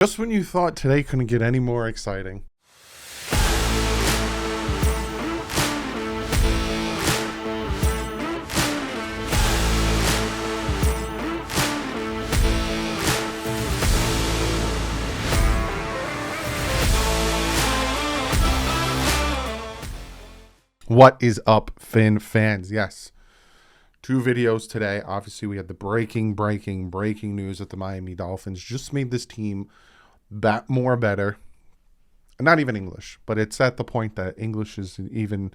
Just when you thought today couldn't get any more exciting. What is up, Finn fans? Yes, 2 videos today. Obviously, we had the breaking news that the Miami Dolphins just made this team more better. Not even English, but it's at the point that English is even,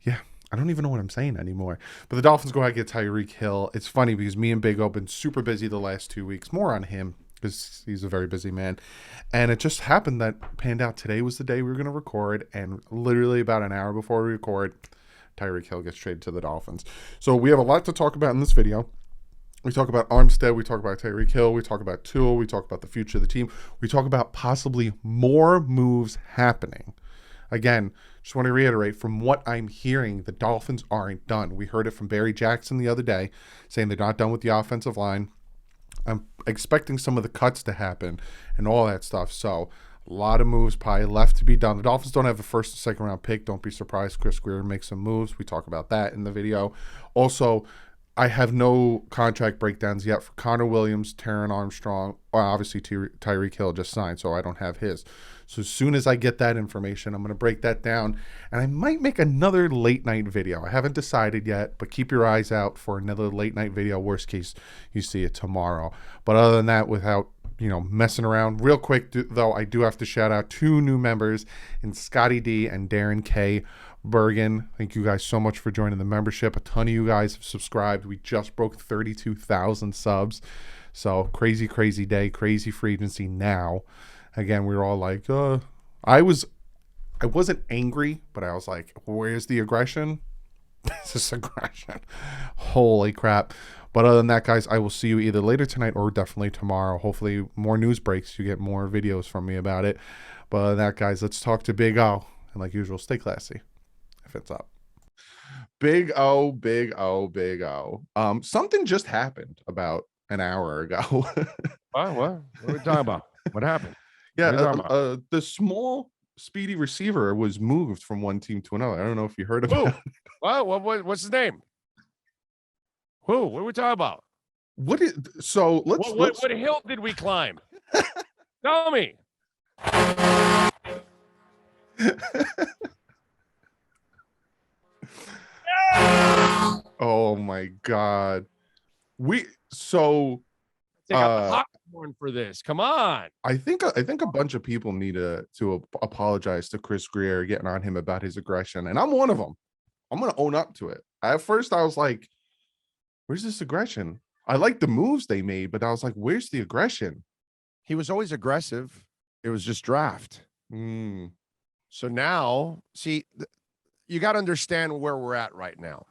I don't even know what I'm saying anymore. But the Dolphins go ahead and get Tyreek Hill. It's funny because me and Big O have been super busy the last 2 weeks. More on him because he's a very busy man. And it just happened that panned out. Today was the day we were going to record. And literally about an hour before we record, Tyreek Hill gets traded to the Dolphins. So we have a lot to talk about in this video. We talk about Armstead, we talk about Tyreek Hill, we talk about Tua, we talk about the future of the team. We talk about possibly more moves happening. Again, just want to reiterate, from what I'm hearing, the Dolphins aren't done. We heard it from Barry Jackson the other day, saying they're not done with the offensive line. I'm expecting some of the cuts to happen and all that stuff. So a lot of moves probably left to be done. The Dolphins don't have a first and second round pick. Don't be surprised. Chris Greer makes some moves. We talk about that in the video. Also, I have no contract breakdowns yet for Connor Williams, Taron Armstrong, or obviously Tyreek Hill just signed, so I don't have his. So as soon as I get that information, I'm going to break that down, and I might make another late night video. I haven't decided yet, but keep your eyes out for another late night video. Worst case, you see it tomorrow. But other than that, without messing around, real quick though, I do have to shout out 2 new members in Scotty D and Darren K. Bergen. Thank you guys so much for joining the membership. A ton of you guys have subscribed. We just broke 32,000 subs. So crazy day, crazy free agency now. Again, we were all like, I wasn't angry, but I was like, where's the aggression? This is aggression. Holy crap. But other than that, guys, I will see you either later tonight or definitely tomorrow. Hopefully more news breaks. You get more videos from me about it. But other than that, guys, let's talk to Big O. And like usual, stay classy. If it's up. Big O. Something just happened about an hour ago. What are we talking about? What happened? Yeah, the small, speedy receiver was moved from one team to another. I don't know if you heard about it. What's his name? Who? What are we talking about? What hill did we climb? Tell me. Oh my God. Take a popcorn for this. Come on. I think a bunch of people need to apologize to Chris Greer getting on him about his aggression, and I'm one of them. I'm gonna own up to it. At first, I was like, "Where's this aggression?" I like the moves they made, but I was like, "Where's the aggression?" He was always aggressive. It was just draft. So now, see, you got to understand where we're at right now.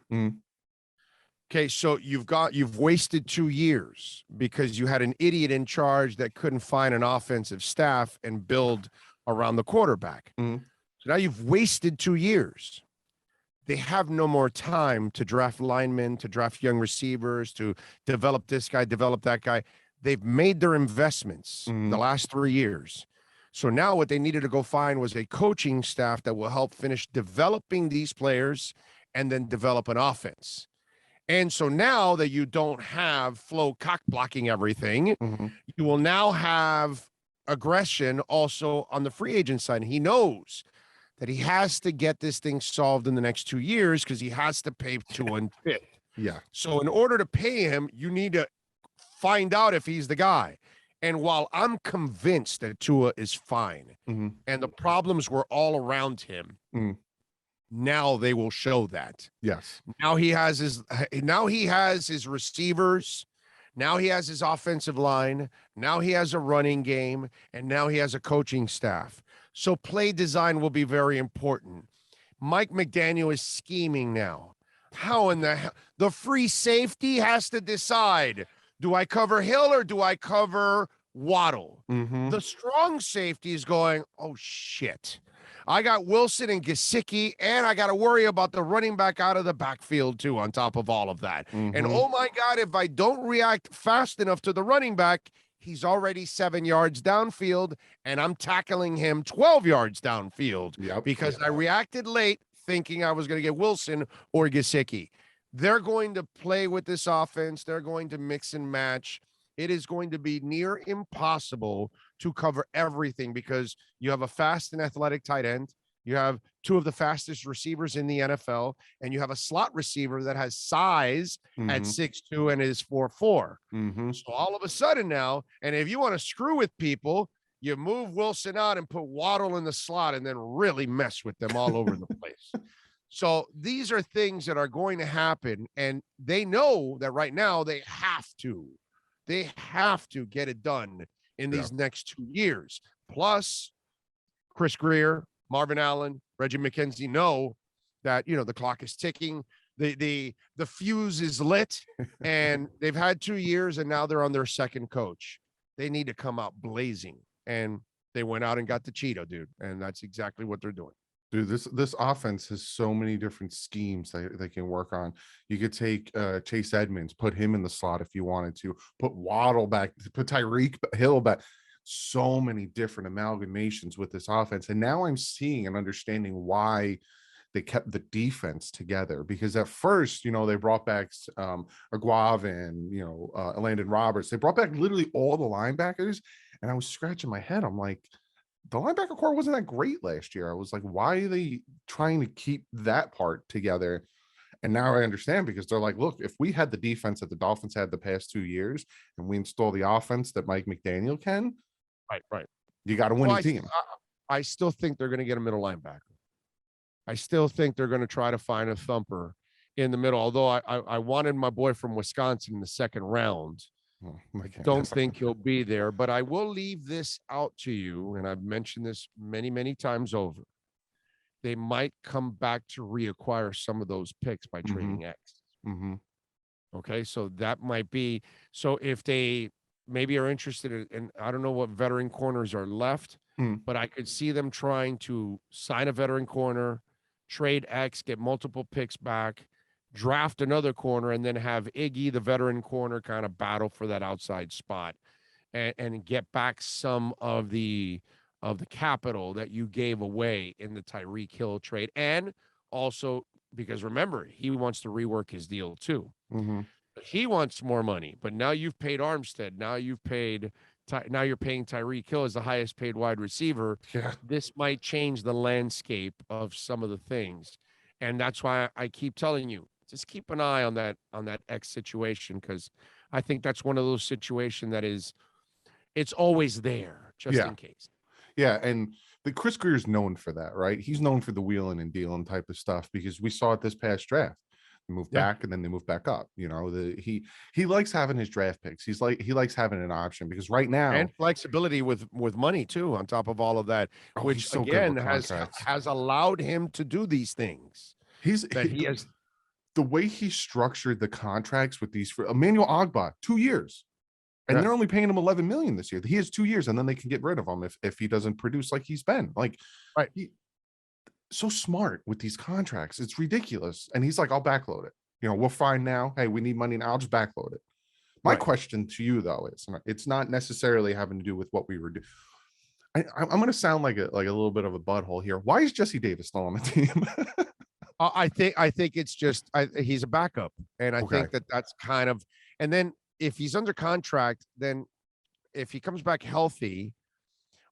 Okay, so you've wasted 2 years because you had an idiot in charge that couldn't find an offensive staff and build around the quarterback. So now you've wasted 2 years. They have no more time to draft linemen, to draft young receivers, to develop this guy, develop that guy. They've made their investments the last 3 years. So now what they needed to go find was a coaching staff that will help finish developing these players and then develop an offense. And so now that you don't have Flo cock blocking everything, you will now have aggression also on the free agent side. And he knows that he has to get this thing solved in the next 2 years because he has to pay Tua and Pitt. Yeah. So in order to pay him, you need to find out if he's the guy. And while I'm convinced that Tua is fine and the problems were all around him, now they will show that. Yes. Now he has his receivers. Now he has his offensive line. Now he has a running game, and now he has a coaching staff. So play design will be very important. Mike McDaniel is scheming now. How in the hell? The free safety has to decide. Do I cover Hill or do I cover Waddle? The strong safety is going, oh, shit. I got Wilson and Gesicki, and I got to worry about the running back out of the backfield, too, on top of all of that. And, oh, my God, if I don't react fast enough to the running back, he's already 7 yards downfield, and I'm tackling him 12 yards downfield because I reacted late thinking I was going to get Wilson or Gesicki. They're going to play with this offense. They're going to mix and match. It is going to be near impossible to cover everything because you have a fast and athletic tight end. You have two of the fastest receivers in the NFL, and you have a slot receiver that has size at 6'2" and is 4'4". So all of a sudden now, and if you want to screw with people, you move Wilson out and put Waddle in the slot and then really mess with them all over the place. So these are things that are going to happen, and they know that right now they have to get it done in these next 2 years. Plus, Chris Greer, Marvin Allen, Reggie McKenzie know that, the clock is ticking. The fuse is lit, and they've had 2 years, and now they're on their second coach. They need to come out blazing, and they went out and got the Cheeto, dude, and that's exactly what they're doing. Dude, this offense has so many different schemes that they can work on. You could take Chase Edmonds, put him in the slot if you wanted to, put Waddle back, put Tyreek Hill back. So many different amalgamations with this offense. And now I'm seeing and understanding why they kept the defense together, because at first, they brought back Aguavin, Landon Roberts. They brought back literally all the linebackers, and I was scratching my head. I'm like, the linebacker core wasn't that great last year. I was like, why are they trying to keep that part together? And now I understand, because they're like, look, if we had the defense that the Dolphins had the past 2 years and we install the offense that Mike McDaniel can, right, you got a winning team. I still think they're going to get a middle linebacker. I still think they're going to try to find a thumper in the middle. Although I wanted my boy from Wisconsin in the second round. I don't think he'll be there, but I will leave this out to you, and I've mentioned this many, many times over. They might come back to reacquire some of those picks by trading X. Okay, so that might be. So if they maybe are interested in, I don't know what veteran corners are left, but I could see them trying to sign a veteran corner, trade X, get multiple picks back, draft another corner, and then have Iggy, the veteran corner, kind of battle for that outside spot and get back some of the capital that you gave away in the Tyreek Hill trade. And also, because remember, he wants to rework his deal too. He wants more money, but now you've paid Armstead. Now you've paid. Now you're paying Tyreek Hill as the highest paid wide receiver. Yeah. This might change the landscape of some of the things, and that's why I keep telling you, just keep an eye on that X situation, because I think that's one of those situations that it's always there just in case. Yeah, and the Chris Greer is known for that, right? He's known for the wheeling and dealing type of stuff, because we saw it this past draft. They move back and then they move back up. He likes having his draft picks. He likes having an option, because right now, and flexibility with money too on top of all of that, which so again has allowed him to do these things. He has. The way he structured the contracts with these, for Emmanuel Ogbah, 2 years, and they're only paying him $11 million this year. He has 2 years, and then they can get rid of him if he doesn't produce like he's been. So smart with these contracts. It's ridiculous. And he's like, I'll backload it. We're fine now. Hey, we need money now. I'll just backload it. My question to you, though, is it's not necessarily having to do with what we were doing. I'm going to sound like a little bit of a butthole here. Why is Jesse Davis still on the team? I think it's just he's a backup, and I think that's kind of. And then if he's under contract, then if he comes back healthy,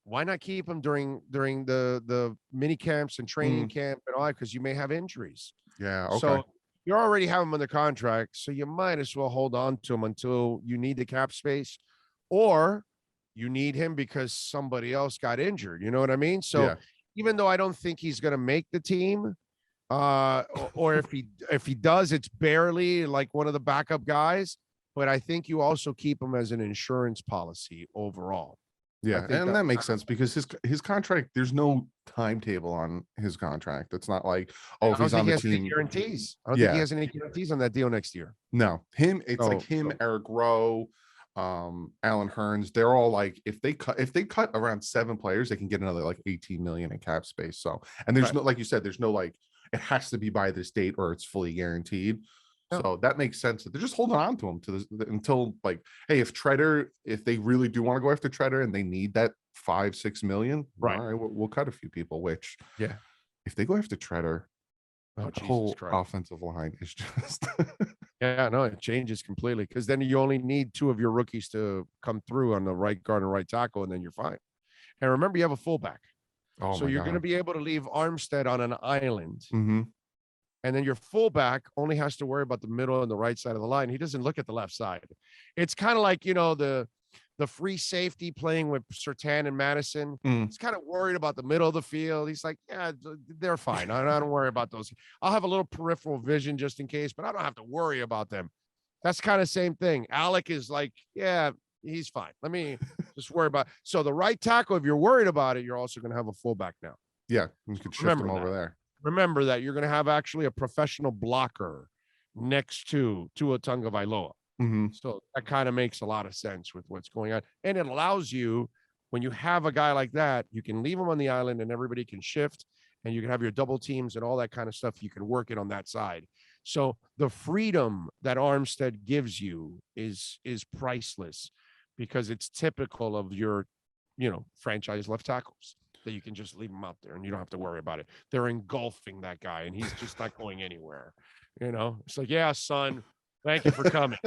why not keep him during the mini camps and training camp and all that? Because you may have injuries. Yeah. Okay. So you already have him under contract, so you might as well hold on to him until you need the cap space, or you need him because somebody else got injured. You know what I mean? So even though I don't think he's going to make the team, or if he does, it's barely, like one of the backup guys. But I think you also keep him as an insurance policy overall. Yeah, and that makes sense, because his contract, there's no timetable on his contract. It's not like, if he's on the team, guarantees. I don't think he has any guarantees on that deal next year. No, Eric Rowe, Alan Hearns. They're all like, if they cut around 7 players, they can get another like 18 million in cap space. So, and there's no, like you said, there's no like, it has to be by this date or it's fully guaranteed. So that makes sense that they're just holding on to him to this until, like, hey, if they really do want to go after Treader and they need that 5-6 million, Right. all right, we'll cut a few people. Which, Yeah. if they go after Treader, Oh, the Jesus whole Christ. offensive line is just Yeah, no, it changes completely because then you only need two of your rookies to come through on the right guard and right tackle, and then you're fine. And remember, you have a fullback. oh So my you're going to god. be able to leave Armstead on an island. Mm-hmm. And then your fullback only has to worry about the middle and the right side of the line. He doesn't look at the left side. It's kind of like, the free safety playing with Surtain and Madison. He's kind of worried about the middle of the field. He's like, yeah, they're fine. I don't worry about those. I'll have a little peripheral vision just in case, but I don't have to worry about them. That's kind of same thing. Alec is like, yeah, he's fine. Let me just worry about. So the right tackle, if you're worried about it, you're also going to have a fullback now. Yeah, you could shift them over there. Remember that you're going to have actually a professional blocker next to Tua Tagovailoa. Mm-hmm. So that kind of makes a lot of sense with what's going on. And it allows you, when you have a guy like that, you can leave him on the island and everybody can shift and you can have your double teams and all that kind of stuff. You can work it on that side. So the freedom that Armstead gives you is priceless because it's typical of your, franchise left tackles that you can just leave them out there and you don't have to worry about it. They're engulfing that guy and he's just not going anywhere. It's like, yeah, son, thank you for coming.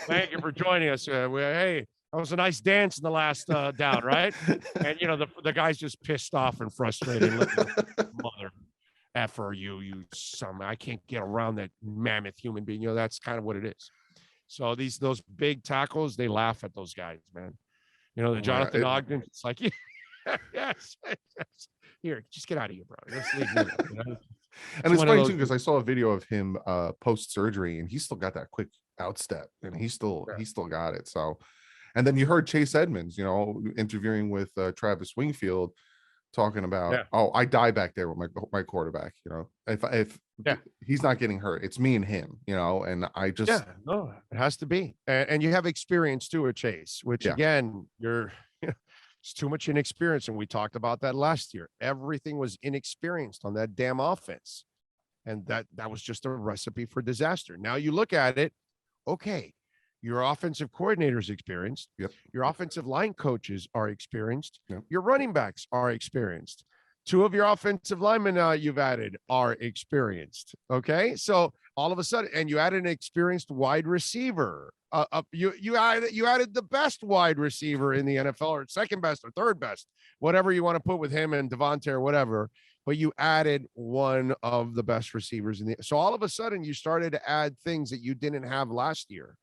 Thank you for joining us. Hey, that was a nice dance in the last down, right? And the guy's just pissed off and frustrated. Mother effer, you son! I can't get around that mammoth human being. That's kind of what it is. So those big tackles, they laugh at those guys, man. The Jonathan Ogden. It's like, yes. Here, just get out of here, bro. Let's leave me. And it's funny too because I saw a video of him post surgery and he still got that quick outstep and he still got it. So, and then you heard Chase Edmonds, interviewing with Travis Wingfield, talking about, oh, I die back there with my quarterback. If he's not getting hurt, it's me and him. And I just no, it has to be. And you have experience too, at Chase, which again, you're. It's too much inexperience. And we talked about that last year. Everything was inexperienced on that damn offense. And that was just a recipe for disaster. Now you look at it, okay, your offensive coordinator's experienced. Yep. Your offensive line coaches are experienced. Yep. Your running backs are experienced. Two of your offensive linemen you've added are experienced. Okay. So all of a sudden, and you added an experienced wide receiver. You added the best wide receiver in the NFL, or second best or third best, whatever you want to put with him and Devontae or whatever. But you added one of the best receivers so all of a sudden you started to add things that you didn't have last year.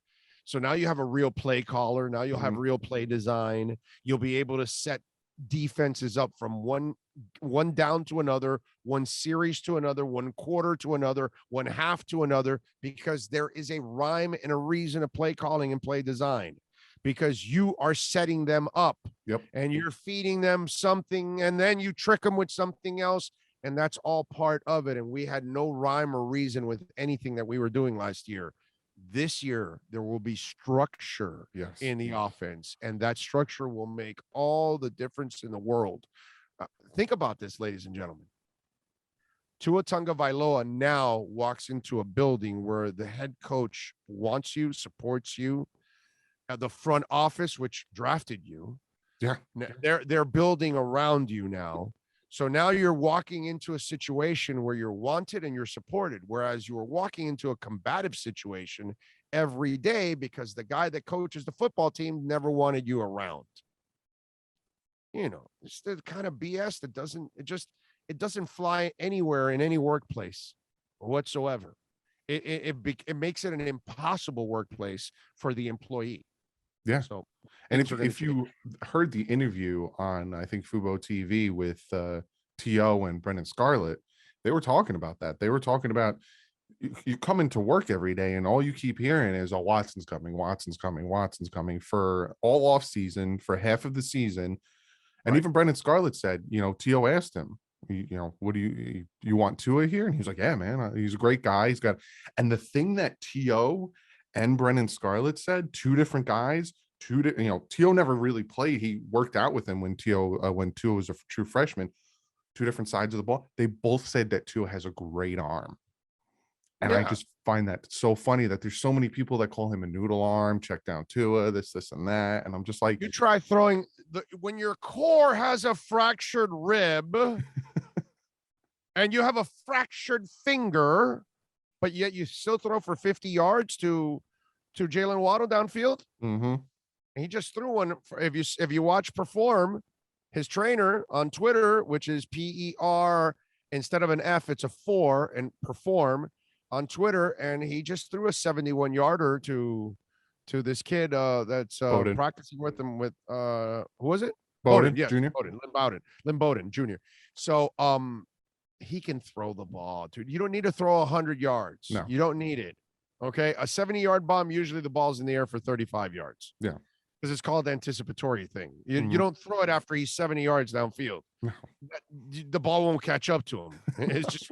So now you have a real play caller. Now you'll have real play design. You'll be able to set defenses up from one down to another, one series to another, one quarter to another, one half to another, because there is a rhyme and a reason of play calling and play design, because you are setting them up. Yep. And you're feeding them something and then you trick them with something else. And that's all part of it. And we had no rhyme or reason with anything that we were doing last year. This year, there will be structure in the offense, and that structure will make all the difference in the world. Think about this, ladies and gentlemen. Tua Tagovailoa now walks into a building where the head coach wants you, supports you, the front office, which drafted you. Yeah. They're building around you now. So now you're walking into a situation where you're wanted and you're supported, whereas you were walking into a combative situation every day because the guy that coaches the football team never wanted you around. It's the kind of BS that doesn't fly anywhere in any workplace whatsoever. It makes it an impossible workplace for the employee. Yeah. So, and if you heard the interview on, I think, Fubo TV with T.O. and Brendan Scarlett, they were talking about that. They were talking about you come into work every day and all you keep hearing is, oh, Watson's coming for all off season, for half of the season. And even Brendan Scarlett said, T.O. asked him, what do you want Tua here? And he was like, yeah, man, he's a great guy. And the thing that T.O. and Brendan Scarlett said, two different guys, T.O. never really played. He worked out with him when Tua was a true freshman, two different sides of the ball. They both said that Tua has a great arm. And I just find that so funny that there's so many people that call him a noodle arm, check down Tua, this, and that. And I'm just like, you try throwing when your core has a fractured rib and you have a fractured finger, but yet you still throw for 50 yards to Jalen Waddle downfield. mm-hmm. And he just threw one. If you watch Perform, his trainer on Twitter, which is PER, instead of an F, it's a 4, and Perform on Twitter, and he just threw a 71-yarder to this kid that's practicing with him with who was it? Bowden, yes, Jr. Lynn Bowden Jr. So he can throw the ball, dude. You don't need to throw 100 yards. No. You don't need it. Okay, a 70-yard bomb, usually the ball's in the air for 35 yards. Yeah. Because it's called anticipatory thing. You don't throw it after he's 70 yards downfield. No. The ball won't catch up to him. It's just,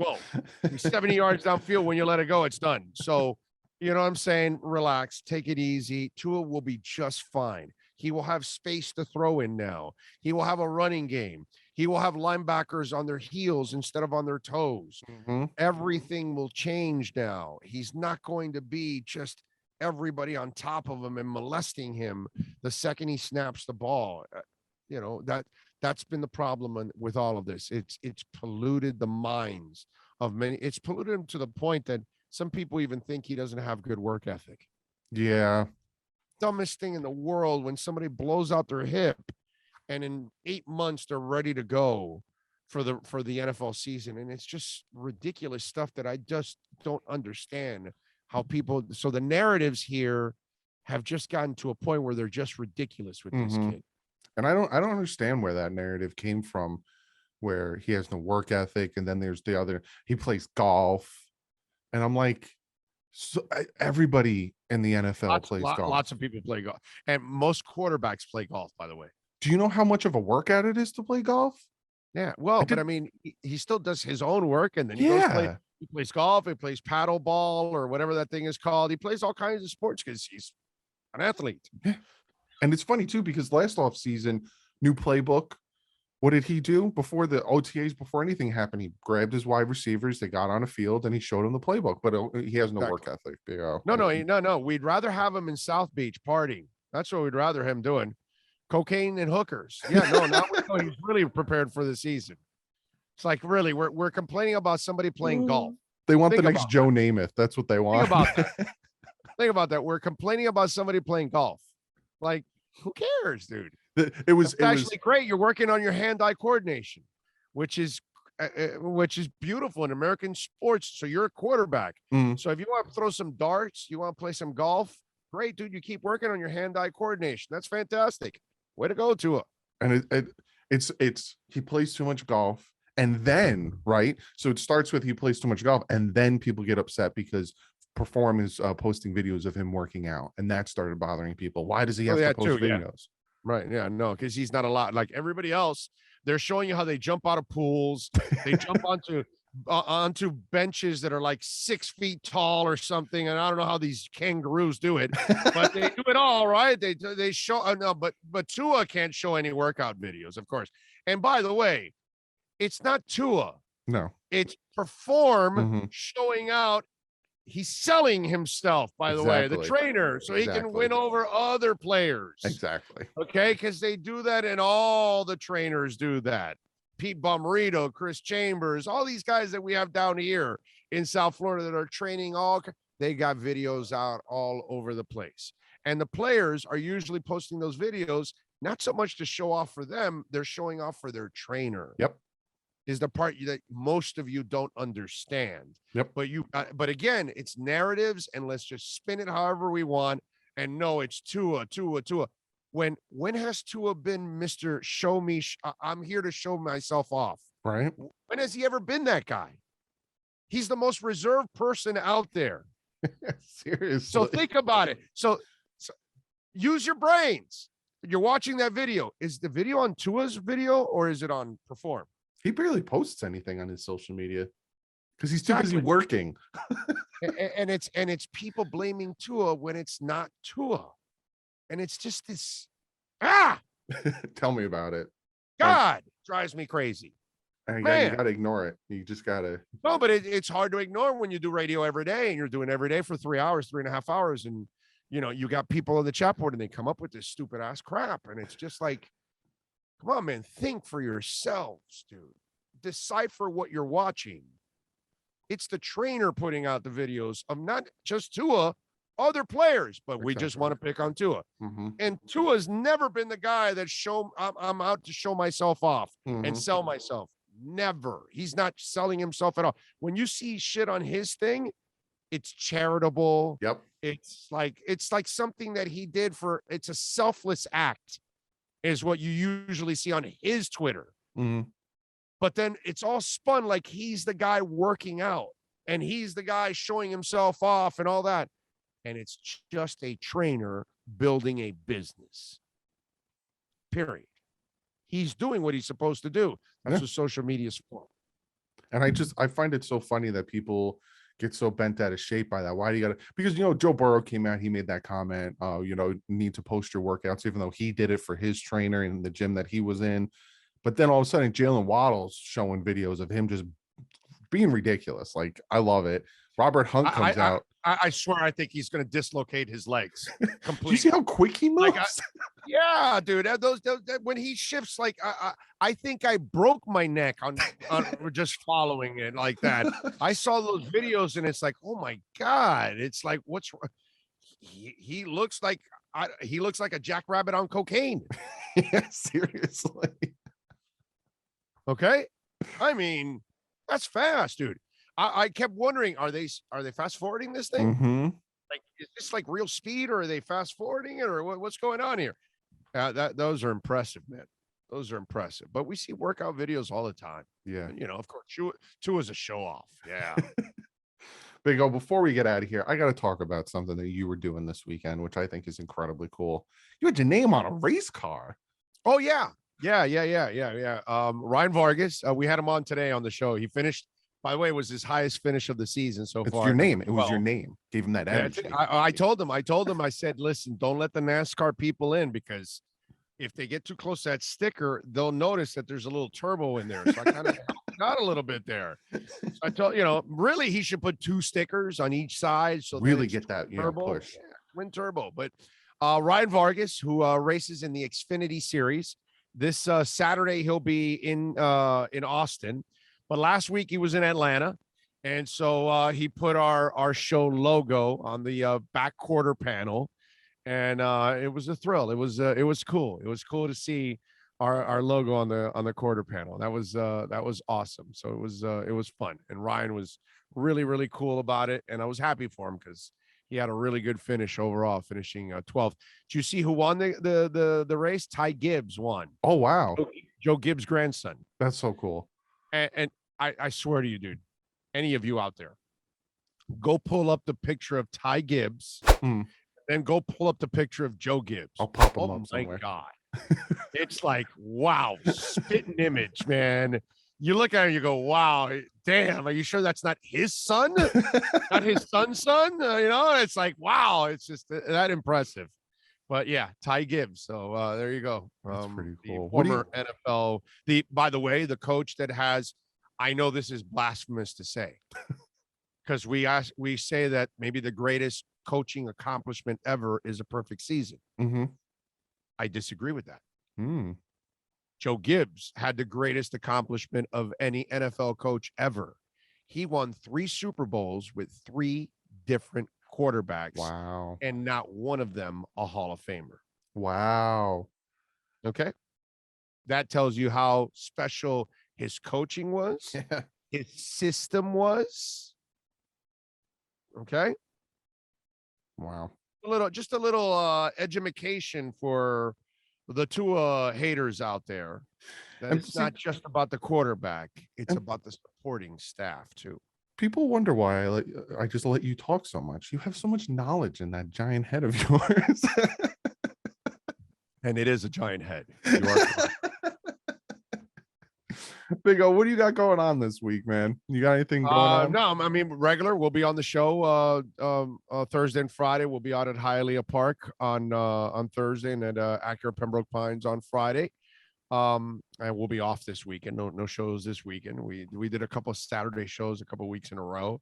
he's 70 yards downfield. When you let it go, it's done. So, you know what I'm saying? Relax, take it easy. Tua will be just fine. He will have space to throw in now. He will have a running game. He will have linebackers on their heels instead of on their toes. Mm-hmm. Everything will change now. He's not going to be just everybody on top of him and molesting him the second he snaps the ball. You know, that's been the problem with all of this. It's polluted the minds of many. It's polluted him to the point that some people even think he doesn't have good work ethic. Yeah. Dumbest thing in the world when somebody blows out their hip and in 8 months they're ready to go for the NFL season. And it's just ridiculous stuff that I just don't understand how people. So the narratives here have just gotten to a point where they're just ridiculous with this kid. And I don't understand where that narrative came from, where he has no work ethic. And then there's the other, he plays golf. And I'm like, so everybody in the NFL plays golf. Lots of people play golf. And most quarterbacks play golf, by the way. Do you know how much of a workout it is to play golf? Yeah. Well, but I mean, he still does his own work, and then he goes play. He plays golf. He plays paddle ball or whatever that thing is called. He plays all kinds of sports because he's an athlete. Yeah. And it's funny too, because last off season, new playbook. What did he do before the OTAs? Before anything happened, he grabbed his wide receivers. They got on a field and he showed them the playbook. But he has no work ethic. No. We'd rather have him in South Beach partying. That's what we'd rather him doing. Cocaine and hookers. Yeah, no. Now we know he's really prepared for the season. It's like, really, we're complaining about somebody playing golf. They want the next Joe Namath. That's what they want. Think about that. We're complaining about somebody playing golf. Like, who cares, dude? It was great. You're working on your hand-eye coordination, which is beautiful in American sports. So you're a quarterback. So if you want to throw some darts, you want to play some golf, great, dude. You keep working on your hand-eye coordination. That's fantastic. Way to go, Tua. And it's he plays too much golf, and then right. So it starts with he plays too much golf, and then people get upset because Perform is posting videos of him working out, and that started bothering people. Why does he have to post videos? Yeah. Right. Yeah. No, because he's not allowed. Like everybody else, they're showing you how they jump out of pools. They jump onto benches that are like 6 feet tall or something. And I don't know how these kangaroos do it, but they do it all right. They show no, but Tua can't show any workout videos, of course. And by the way, it's not Tua. No, it's Perform showing out. He's selling himself, by the way, the trainer, so he can win over other players. Exactly. Okay, because they do that, and all the trainers do that. Pete Bomarito, Chris Chambers, all these guys that we have down here in South Florida that are training, they got videos out all over the place. And the players are usually posting those videos, not so much to show off for them, they're showing off for their trainer. Yep. Is the part that most of you don't understand. Yep. But again, it's narratives, and let's just spin it however we want. And no, it's Tua. When has Tua been Mr. Show Me? I'm here to show myself off. Right. When has he ever been that guy? He's the most reserved person out there. Seriously. So think about it. So use your brains. You're watching that video. Is the video on Tua's video or is it on Perform? He barely posts anything on his social media because he's too busy working. and it's people blaming Tua when it's not Tua. And it's just this. Tell me about it. God drives me crazy. And you Man, got to ignore it. You just got to. no, but it's hard to ignore when you do radio every day and you're doing every day for 3 hours, 3.5 hours. And, you got people on the chat board and they come up with this stupid ass crap. And it's just like, come on, man, think for yourselves, dude. Decipher what you're watching. It's the trainer putting out the videos of not just Tua, other players, but we just want to pick on Tua. And Tua's never been the guy that I'm out to show myself off and sell myself. Never. He's not selling himself at all. When you see shit on his thing, it's charitable. Yep. It's like something that he did it's a selfless act, is what you usually see on his Twitter. But then it's all spun like he's the guy working out and he's the guy showing himself off and all that. And it's just a trainer building a business. Period. He's doing what he's supposed to do. That's what social media is for. And I find it so funny that people get so bent out of shape by that. Why do you got to? Because, Joe Burrow came out, he made that comment, need to post your workouts, even though he did it for his trainer in the gym that he was in. But then all of a sudden, Jalen Waddle's showing videos of him just being ridiculous. Like, I love it. Robert Hunt comes out. I swear, I think he's going to dislocate his legs completely. Do you see how quick he moves? Yeah, dude. Those when he shifts, like I think I broke my neck on just following it like that. I saw those videos and it's like, oh my god! It's like, what's he looks like a jackrabbit on cocaine. Yeah, seriously. Okay, I mean that's fast, dude. I kept wondering, are they fast forwarding this thing? Like, is this like real speed, or are they fast forwarding it, or what's going on here? Those are impressive, man. Those are impressive. But we see workout videos all the time. Yeah. And, of course, Tua is a show off. Yeah. Big O, before we get out of here, I got to talk about something that you were doing this weekend, which I think is incredibly cool. You had your name on a race car. Oh, yeah. Yeah. Ryan Vargas, we had him on today on the show. He finished. By the way, it was his highest finish of the season so far. It's your name. It was your name. Gave him that energy. I told him, I said, listen, don't let the NASCAR people in, because if they get too close to that sticker, they'll notice that there's a little turbo in there. So I kind of got a little bit there. So I told, really he should put 2 stickers on each side. So really get that turbo, push. yeah, twin turbo. But Ryan Vargas, who races in the Xfinity Series, this Saturday he'll be in Austin. But last week he was in Atlanta, and so he put our show logo on the back quarter panel, and it was a thrill. It was cool. It was cool to see our logo on the quarter panel. That was awesome. So it was fun, and Ryan was really, really cool about it, and I was happy for him because he had a really good finish overall, finishing 12th. Did you see who won the race? Ty Gibbs won. Oh wow, Joe Gibbs' grandson. That's so cool. And I swear to you, dude, any of you out there, go pull up the picture of Ty Gibbs, then go pull up the picture of Joe Gibbs. I'll pop them up somewhere. Oh, my God. It's like, wow, spitting image, man. You look at it and you go, wow, damn, are you sure that's not his son? Not his son's son? It's like, wow, it's just that impressive. But yeah, Ty Gibbs. So there you go. That's pretty cool. Former NFL. By the way, the coach that has, I know this is blasphemous to say, because we say that maybe the greatest coaching accomplishment ever is a perfect season. I disagree with that. Joe Gibbs had the greatest accomplishment of any NFL coach ever. He won 3 Super Bowls with 3 different quarterbacks. Wow. And not one of them a Hall of Famer. Wow. Okay. That tells you how special his coaching was, his system was. Okay. Wow. Just a little education for the 2 haters out there. That it's not just about the quarterback; it's about the supporting staff too. People wonder why I just let you talk so much. You have so much knowledge in that giant head of yours. And it is a giant head. You are Big O, what do you got going on this week, man? You got anything going on? No, I mean, regular. We'll be on the show Thursday and Friday. We'll be out at Hialeah Park on Thursday and at Acura Pembroke Pines on Friday. And we'll be off this weekend. No shows this weekend. We did a couple of Saturday shows a couple of weeks in a row.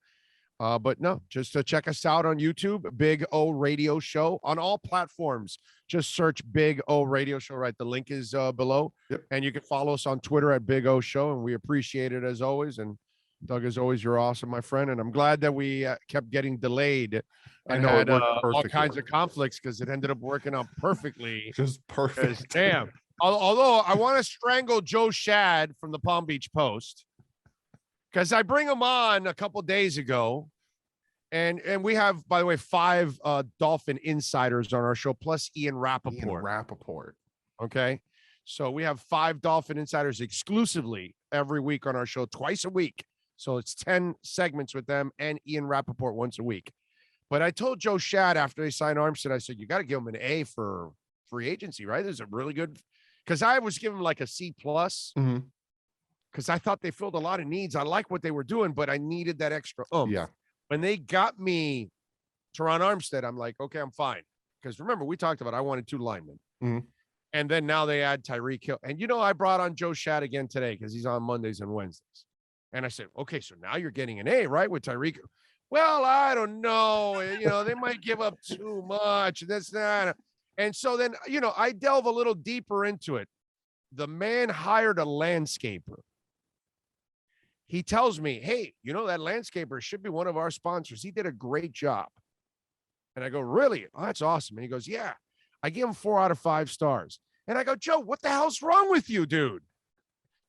But no, just check us out on YouTube, Big O Radio Show on all platforms. Just search Big O Radio Show, right? The link is below. Yep. And you can follow us on Twitter at Big O Show, and we appreciate it as always. And Doug, as always, you're awesome, my friend. And I'm glad that we kept getting delayed and had all kinds of conflicts, because it ended up working out perfectly. Just perfect. Damn. Although I want to strangle Joe Shad from the Palm Beach Post, because I bring him on a couple days ago, and we have, by the way, 5 Dolphin insiders on our show, plus Ian Rappaport. Okay, so we have 5 Dolphin insiders exclusively every week on our show, twice a week. So it's 10 segments with them and Ian Rappaport once a week. But I told Joe Shad after they signed Armstead, I said, you got to give him an A for free agency, right? This is a really good, because I was giving him like a C+. Because I thought they filled a lot of needs. I like what they were doing, but I needed that extra Yeah. When they got me Teron Armstead, I'm like, okay, I'm fine. Because remember, we talked about I wanted 2 linemen. And then now they add Tyreek Hill. And, I brought on Joe Shad again today because he's on Mondays and Wednesdays. And I said, okay, so now you're getting an A, right, with Tyreek? Well, I don't know. They might give up too much. That's not. And so then, I delve a little deeper into it. The man hired a landscaper. He tells me, hey, that landscaper should be one of our sponsors. He did a great job. And I go, really? Oh, that's awesome. And he goes, yeah. I give him 4 out of 5 stars. And I go, Joe, what the hell's wrong with you, dude?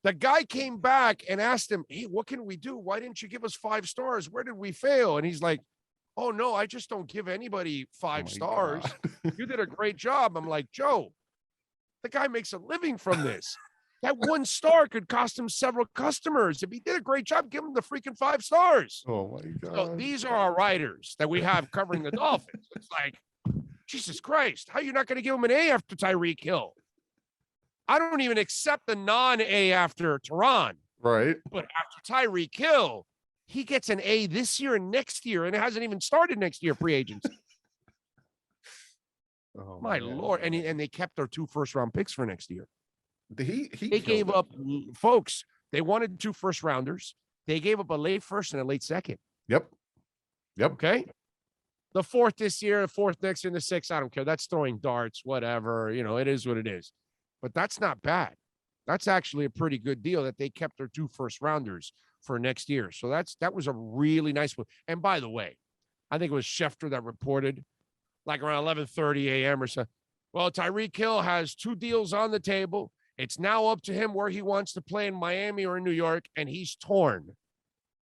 The guy came back and asked him, hey, what can we do? Why didn't you give us 5 stars? Where did we fail? And he's like, oh, no, I just don't give anybody 5 stars. You did a great job. I'm like, Joe, the guy makes a living from this. That 1 star could cost him several customers. If he did a great job, give him the freaking 5 stars. Oh, my God. So these are our writers that we have covering the Dolphins. It's like, Jesus Christ, how are you not going to give him an A after Tyreek Hill? I don't even accept the non-A after Teron. Right. But after Tyreek Hill, he gets an A this year and next year, and it hasn't even started next year pre-agency. Oh, my Lord. And they kept their 2 first-round picks for next year. They gave up, folks, they wanted 2 first-rounders. They gave up a late first and a late second. Yep. Okay. The 4th this year, the 4th next year, and the 6th, I don't care. That's throwing darts, whatever. It is what it is. But that's not bad. That's actually a pretty good deal that they kept their 2 first-rounders for next year. So that was a really nice one. And by the way, I think it was Schefter that reported, like around 11:30 a.m. or so. Well, Tyreek Hill has 2 deals on the table. It's now up to him where he wants to play in Miami or in New York, and he's torn.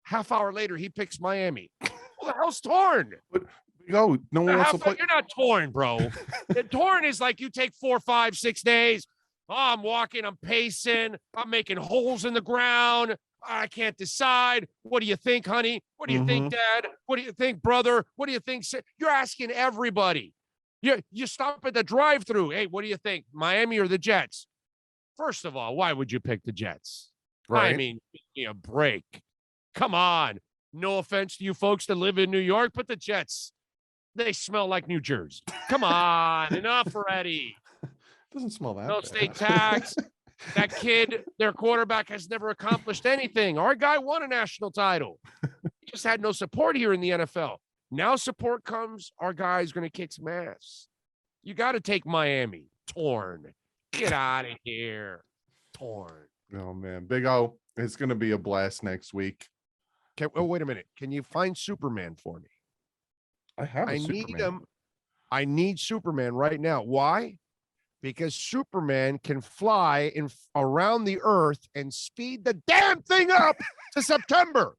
Half hour later, he picks Miami. Who the hell's torn? But no one wants to play. You're not torn, bro. The torn is like you take 4, 5, 6 days. Oh, I'm walking, I'm pacing, I'm making holes in the ground. I can't decide. What do you think, honey? What do you think, Dad? What do you think, brother? What do you think? You're asking everybody. You stop at the drive-thru. Hey, what do you think, Miami or the Jets? First of all, why would you pick the Jets? Right. I mean, give me a break. Come on. No offense to you folks that live in New York, but the Jets, they smell like New Jersey. Come on. Enough already. Doesn't smell that no bad. State tax. That kid, their quarterback, has never accomplished anything. Our guy won a national title. He just had no support here in the NFL. Now support comes. Our guy's going to kick some ass. You got to take Miami. Torn. Get out of here. Torn. Oh, man. Big O, it's going to be a blast next week. Wait a minute. Can you find Superman for me? I need him. I need Superman right now. Why? Because Superman can fly around the earth and speed the damn thing up to September.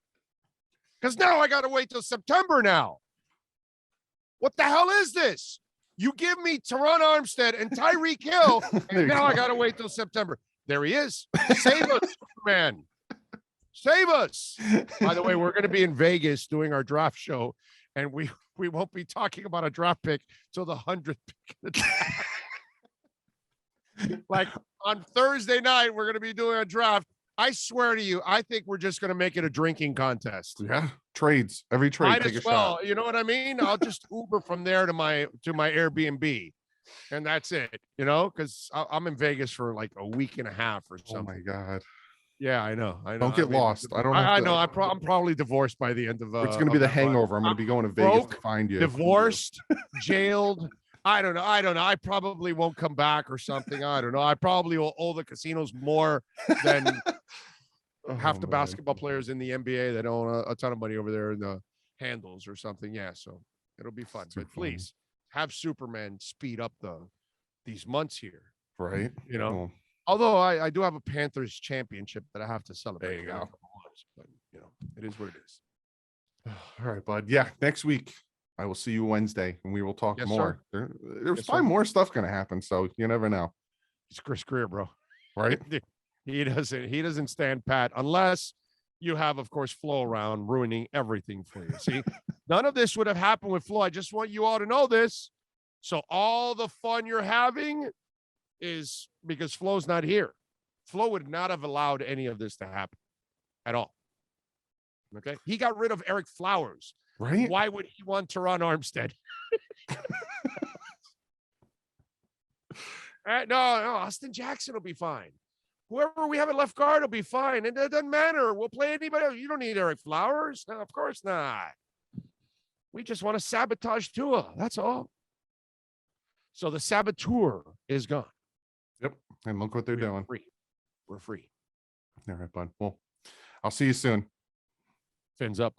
Because now I got to wait till September now. What the hell is this? You give me Teron Armstead and Tyreek Hill, and now I got to wait till September. There he is. Save us, Superman. Save us. By the way, we're going to be in Vegas doing our draft show, and we won't be talking about a draft pick till the 100th pick of the draft. Like on Thursday night, we're going to be doing a draft. I swear to you, I think we're just going to make it a drinking contest. Yeah, trades. Every trade, Might take as a well. shot. You know what I mean? I'll just Uber from there to my Airbnb. and that's it, you know, because I'm in Vegas for like a week and a half or Oh my something. God. Yeah, I know. Don't get lost. I don't have I to. know. I'm probably divorced by the end of. It's going to be of the that run. hangover. I'm going to be going to Vegas Broke, to find you. divorced, jailed. I don't know. I probably won't come back or something. I don't know. I probably will owe the casinos more than half the basketball players in the NBA that own a ton of money over there in the handles or something. Yeah, so it'll be fun. But please have Superman speed up these months here. Right. You know. Although I do have a Panthers championship that I have to celebrate. There you go. But, you know, it is what it is. All right, bud. Yeah, next week I will see you Wednesday, and we will talk more. There's probably more stuff going to happen, so you never know. It's Chris Greer, bro. Right? He doesn't stand pat unless you have, of course, Flo around ruining everything for you. See, none of this would have happened with Flo. I just want you all to know this. So all the fun you're having is because Flo's not here. Flo would not have allowed any of this to happen at all. Okay. He got rid of Eric Flowers. Right. Why would he want Teron Armstead? No, Austin Jackson will be fine. Whoever we have at left guard will be fine. And it doesn't matter. We'll play anybody else. You don't need Eric Flowers. No, of course not. We just want to sabotage Tua. That's all. So the saboteur is gone. Yep. And look what they're doing. We're free. All right, bud. Well, I'll see you soon. Fins up.